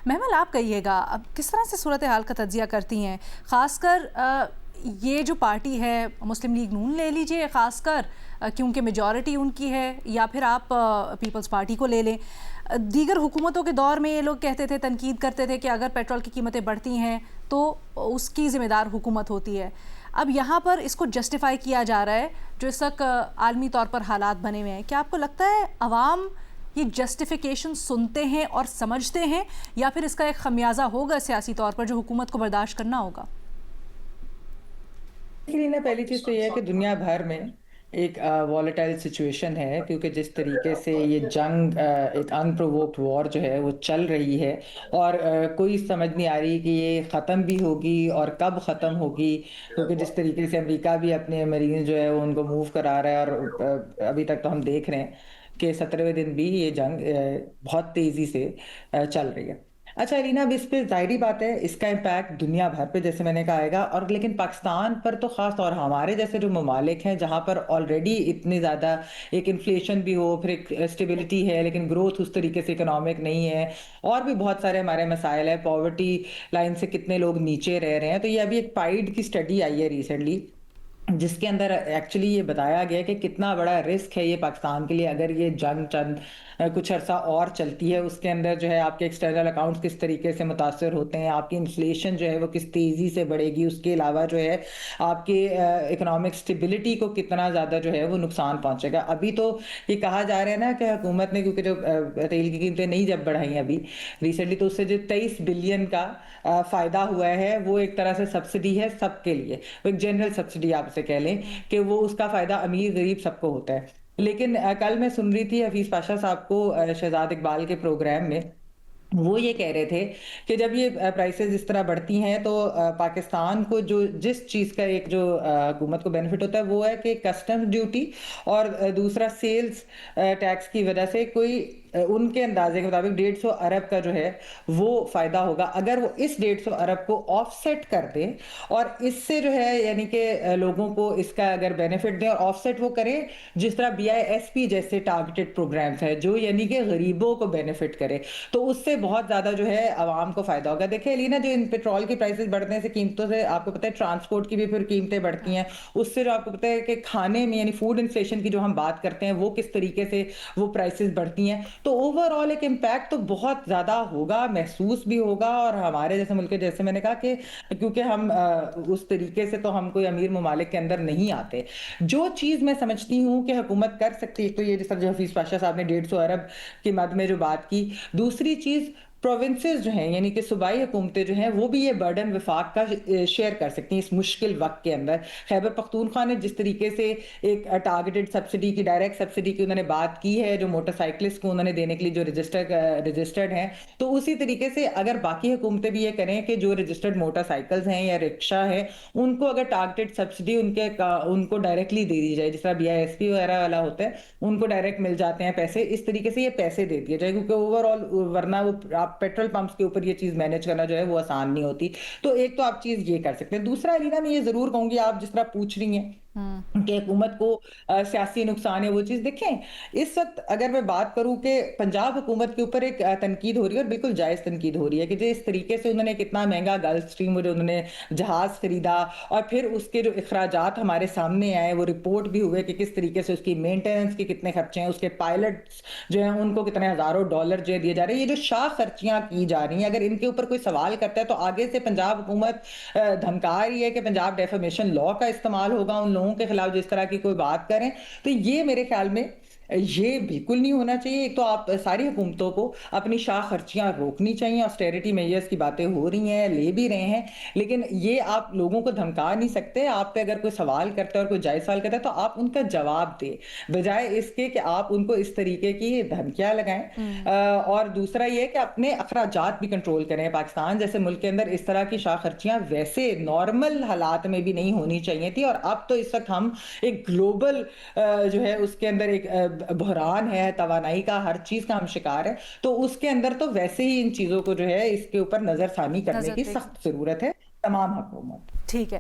महमल, आप कहिएगा, अब किस तरह से सूरत हाल का तज्जिया करती हैं, ख़ासकर ये जो पार्टी है मुस्लिम लीग नून ले लीजिए, ख़ासकर क्योंकि मेजॉरिटी उनकी है, या फिर आप पीपल्स पार्टी को ले लें। दीगर हुकूमतों के दौर में ये लोग कहते थे, तनकीद करते थे कि अगर पेट्रोल की कीमतें बढ़ती हैं तो उसकी ज़िम्मेदार हुकूमत होती है। अब यहाँ पर इसको जस्टिफाई किया जा रहा है जो इस वक्त आलमी तौर पर हालात बने हुए हैं। क्या आपको लगता है अवाम ये जस्टिफिकेशन सुनते हैं और समझते हैं, या फिर इसका एक खमियाजा होगा सियासी तौर पर जो हुकूमत को बर्दाश्त करना होगा? लेकिन पहली चीज तो ये है कि दुनिया भर में एक वॉलेटाइल सिचुएशन है, क्योंकि जिस तरीके से ये जंग एक अनप्रोवोक्ड वॉर जो है वो चल रही है, और कोई समझ नहीं आ रही कि ये ख़त्म भी होगी और कब ख़त्म होगी। क्योंकि जिस तरीके से अमेरिका भी अपने मरीन जो है वो उनको मूव करा रहा है, और अभी तक तो हम देख रहे हैं कि 17वें दिन भी ये जंग बहुत तेज़ी से चल रही है। अच्छा अरीना, अब इस पे ज़ाहिरी बात है इसका इम्पैक्ट दुनिया भर पे जैसे मैंने कहा आएगा, और लेकिन पाकिस्तान पर तो ख़ास तौर हमारे जैसे जो ममालिक हैं जहाँ पर ऑलरेडी इतनी ज़्यादा एक इन्फ्लेशन भी हो, फिर एक स्टेबिलिटी है लेकिन ग्रोथ उस तरीके से इकोनॉमिक नहीं है, और भी बहुत सारे हमारे मसाइल है, पॉवर्टी लाइन से कितने लोग नीचे रह रहे हैं। तो ये अभी एक पाइड की स्टडी आई है रिसेंटली, जिसके अंदर एक्चुअली ये बताया गया कि कितना बड़ा रिस्क है ये पाकिस्तान के लिए अगर ये जंग चंद कुछ अरसा और चलती है। उसके अंदर जो है आपके एक्सटर्नल अकाउंट्स किस तरीके से मुतासर होते हैं, आपकी इन्फ्लेशन जो है वो किस तेज़ी से बढ़ेगी, उसके अलावा जो है आपके इकोनॉमिक स्टेबिलिटी को कितना ज़्यादा जो है वो नुकसान पहुंचेगा। अभी तो ये कहा जा रहा है ना कि हुकूमत ने, क्योंकि जो तेल की कीमतें नहीं जब बढ़ाई अभी रिसेंटली, तो उससे जो 23 बिलियन का फ़ायदा हुआ है वो एक तरह से सब्सिडी है सबके लिए, वो एक जनरल सब्सिडी आप उसे कह लें कि वो उसका फ़ायदा अमीर गरीब सबको होता है। लेकिन कल मैं सुन रही थी हफीज़ पाशा साहब को शहजाद इकबाल के प्रोग्राम में, वो ये कह रहे थे कि जब ये प्राइसेस इस तरह बढ़ती हैं तो पाकिस्तान को जो जिस चीज़ का एक जो हुकूमत को बेनिफिट होता है वो है कि कस्टम्स ड्यूटी, और दूसरा सेल्स टैक्स की वजह से कोई उनके अंदाजे के मुताबिक 150 अरब का जो है वो फ़ायदा होगा अगर वो इस 150 अरब को ऑफसेट कर दें, और इससे जो है यानी कि लोगों को इसका अगर बेनिफिट दें और ऑफसेट वो करें जिस तरह BISP जैसे टारगेटेड प्रोग्राम्स है जो यानी कि गरीबों को बेनिफिट करे, तो उससे बहुत ज़्यादा जो है आवाम को फ़ायदा होगा। देखिए लीना, जो इन पेट्रोल की प्राइसेस बढ़ने से कीमतों से आपको पता है ट्रांसपोर्ट की भी फिर कीमतें बढ़ती हैं, उससे जो आपको पता है कि खाने में यानी फूड इन्फ्लेशन की जो हम बात करते हैं वो किस तरीके से वो प्राइसेस बढ़ती हैं। तो ओवरऑल एक इम्पैक्ट तो बहुत ज़्यादा होगा, महसूस भी होगा, और हमारे जैसे मुल्क जैसे मैंने कहा कि क्योंकि हम उस तरीके से तो हम कोई अमीर ममालिक के अंदर नहीं आते। जो चीज़ मैं समझती हूँ कि हुकूमत कर सकती है, एक तो ये जिस तरह जो हफीज़ पाशा साहब ने 150 अरब की मद में जो बात की, दूसरी चीज़ प्रोविंसेस जो हैं यानी कि सूबाई हुकूमतें जो हैं वो भी ये बर्डन वफाक का शेयर कर सकती हैं इस मुश्किल वक्त के अंदर। खैबर पख्तूनख्वा ने जिस तरीके से एक टारगेटेड सब्सिडी की, डायरेक्ट सब्सिडी की उन्होंने बात की है जो मोटरसाइकिलिस्ट को उन्होंने देने के लिए जो रजिस्टर्ड हैं, तो उसी तरीके से अगर बाकी हुकूमतें भी ये करें कि जो रजिस्टर्ड मोटरसाइकिल्स हैं या रिक्शा है उनको अगर टारगेटेड सब्सिडी उनको डायरेक्टली दे दी जाए, जिस तरह BISP वगैरह वाला होता है उनको डायरेक्ट मिल जाते हैं पैसे, इस तरीके से ये पैसे दे दिए जाए, क्योंकि ओवरऑल वरना वो आप पेट्रोल पंप्स के ऊपर ये चीज़ मैनेज करना जो है वो आसान नहीं होती। तो एक तो आप चीज़ ये कर सकते हैं। दूसरा अलीना, मैं ये ज़रूर कहूँगी, आप जिस तरह पूछ रही हैं कि हुकूमत को सियासी नुकसान है, वो चीज़ देखें, इस वक्त अगर मैं बात करूं कि पंजाब हुकूमत के ऊपर एक तनकीद हो रही है और बिल्कुल जायज़ तनकीद हो रही है कि जिस तरीके से उन्होंने कितना महंगा गल्फ स्ट्रीम जो उन्होंने जहाज़ खरीदा, और फिर उसके जो अखराजात हमारे सामने आए वो रिपोर्ट भी हुए कि किस तरीके से उसकी मेंटेनेंस के कितने खर्चे हैं, उसके पायलट्स जो हैं उनको कितने हज़ारों डॉलर जो है दिए जा रहे हैं। ये जो शाह खर्चियाँ की जा रही हैं, अगर इनके ऊपर कोई सवाल करता है तो आगे से पंजाब हुकूमत धमका रही है कि पंजाब डेफेमेशन लॉ का इस्तेमाल होगा उन लोगों के खिलाफ जिस तरह की कोई बात करें। तो ये मेरे ख्याल में ये बिल्कुल नहीं होना चाहिए। एक तो आप सारी हुकूमतों को अपनी शाह खर्चियां रोकनी चाहिए, ऑस्टेरिटी मेजर्स की बातें हो रही हैं, ले भी रहे हैं, लेकिन ये आप लोगों को धमका नहीं सकते। आप पे अगर कोई सवाल करता है और कोई जायज़ सवाल करता है तो आप उनका जवाब दें, बजाय इसके कि आप उनको इस तरीके की धमकियां लगाएं। और दूसरा ये कि अपने अखराजात भी कंट्रोल करें। पाकिस्तान जैसे मुल्क के अंदर इस तरह की शाह खर्चियां वैसे नॉर्मल हालात में भी नहीं होनी चाहिए थी, और अब तो इस वक्त हम एक ग्लोबल जो है उसके अंदर एक बहरान है, तवानाई का, हर चीज का हम शिकार है। तो उसके अंदर तो वैसे ही इन चीजों को जो है इसके ऊपर नजरसानी करने नजर की देख, सख्त जरूरत है तमाम हुकूमत। ठीक है।